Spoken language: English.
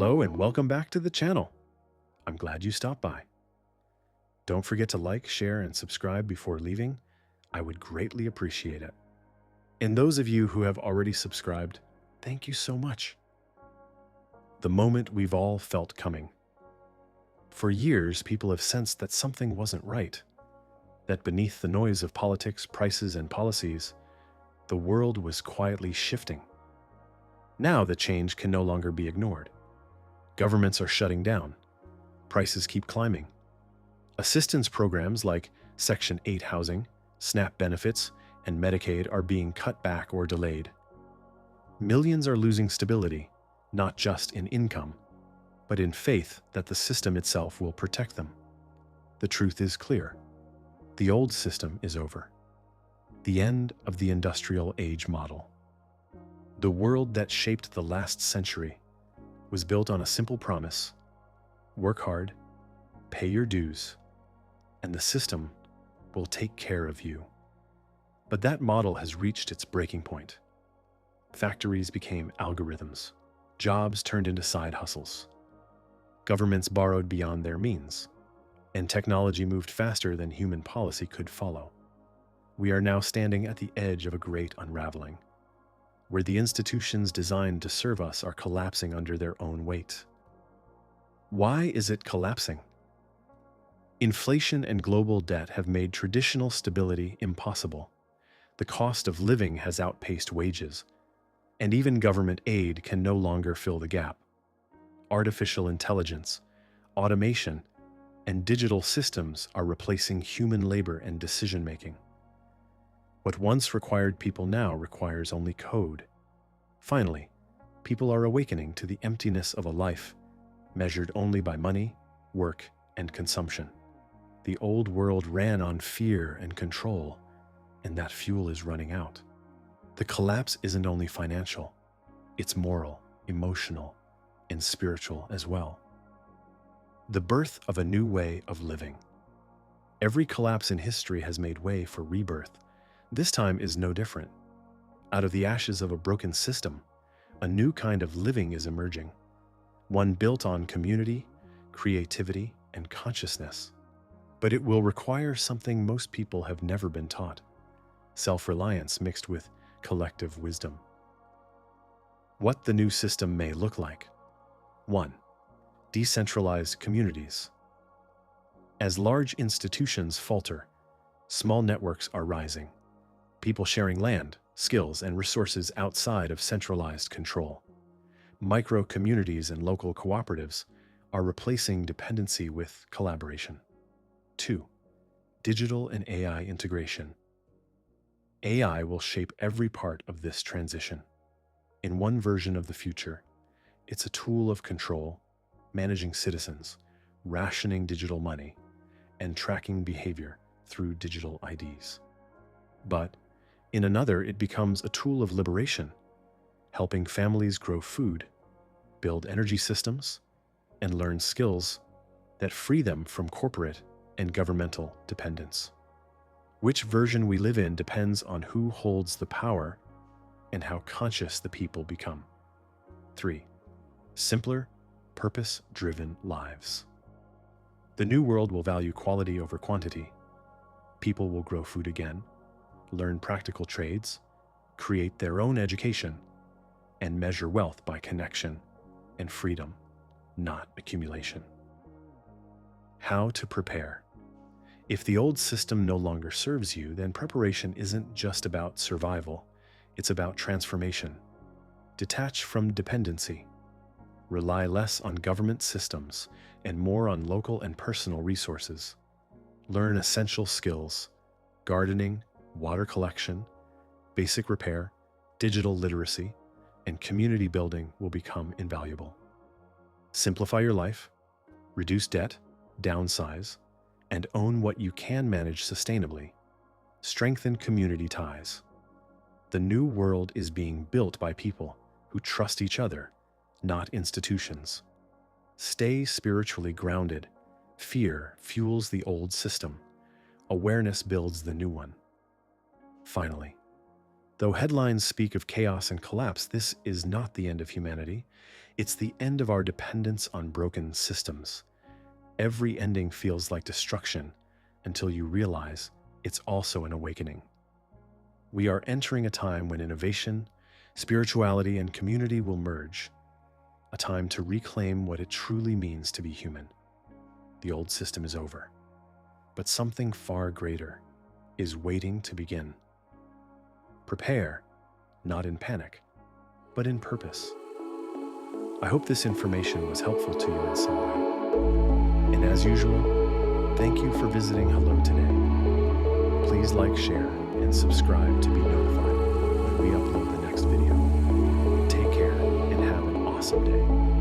Hello and welcome back to the channel. I'm glad you stopped by. Don't forget to like, share, and subscribe before leaving. I would greatly appreciate it. And those of you who have already subscribed, thank you so much. The moment we've all felt coming. For years, people have sensed that something wasn't right, that beneath the noise of politics, prices, and policies, the world was quietly shifting. Now the change can no longer be ignored. Governments are shutting down. Prices keep climbing. Assistance programs like Section 8 housing, SNAP benefits, and Medicaid are being cut back or delayed. Millions are losing stability, not just in income, but in faith that the system itself will protect them. The truth is clear. The old system is over. The end of the industrial age model. The world that shaped the last century was built on a simple promise: work hard, pay your dues, and the system will take care of you. But that model has reached its breaking point. Factories became algorithms. Jobs turned into side hustles. Governments borrowed beyond their means, and technology moved faster than human policy could follow. We are now standing at the edge of a great unraveling, where the institutions designed to serve us are collapsing under their own weight. Why is it collapsing? Inflation and global debt have made traditional stability impossible. The cost of living has outpaced wages, and even government aid can no longer fill the gap. Artificial intelligence, automation, and digital systems are replacing human labor and decision-making. What once required people now requires only code. Finally, people are awakening to the emptiness of a life measured only by money, work, and consumption. The old world ran on fear and control, and that fuel is running out. The collapse isn't only financial, it's moral, emotional, and spiritual as well. The birth of a new way of living. Every collapse in history has made way for rebirth. This time is no different. Out of the ashes of a broken system, a new kind of living is emerging, one built on community, creativity, and consciousness. But it will require something most people have never been taught: self-reliance mixed with collective wisdom. What the new system may look like. 1. Decentralized communities. As large institutions falter, small networks are rising. People sharing land, skills, and resources outside of centralized control. Micro-communities and local cooperatives are replacing dependency with collaboration. 2. Digital and AI integration. AI will shape every part of this transition. In one version of the future, it's a tool of control, managing citizens, rationing digital money, and tracking behavior through digital IDs. But in another, it becomes a tool of liberation, helping families grow food, build energy systems, and learn skills that free them from corporate and governmental dependence. Which version we live in depends on who holds the power and how conscious the people become. 3. Simpler, purpose-driven lives. The new world will value quality over quantity. People will grow food again, learn practical trades, create their own education, and measure wealth by connection and freedom, not accumulation. How to prepare. If the old system no longer serves you, then preparation isn't just about survival, it's about transformation. Detach from dependency. Rely less on government systems and more on local and personal resources. Learn essential skills: gardening, water collection, basic repair, digital literacy, and community building will become invaluable. Simplify your life, reduce debt, downsize, and own what you can manage sustainably. Strengthen community ties. The new world is being built by people who trust each other, not institutions. Stay spiritually grounded. Fear fuels the old system. Awareness builds the new one. Finally, though headlines speak of chaos and collapse, this is not the end of humanity. It's the end of our dependence on broken systems. Every ending feels like destruction until you realize it's also an awakening. We are entering a time when innovation, spirituality, and community will merge, a time to reclaim what it truly means to be human. The old system is over, but something far greater is waiting to begin. Prepare, not in panic, but in purpose. I hope this information was helpful to you in some way. And as usual, thank you for visiting Hello Today. Please like, share, and subscribe to be notified when we upload the next video. Take care and have an awesome day.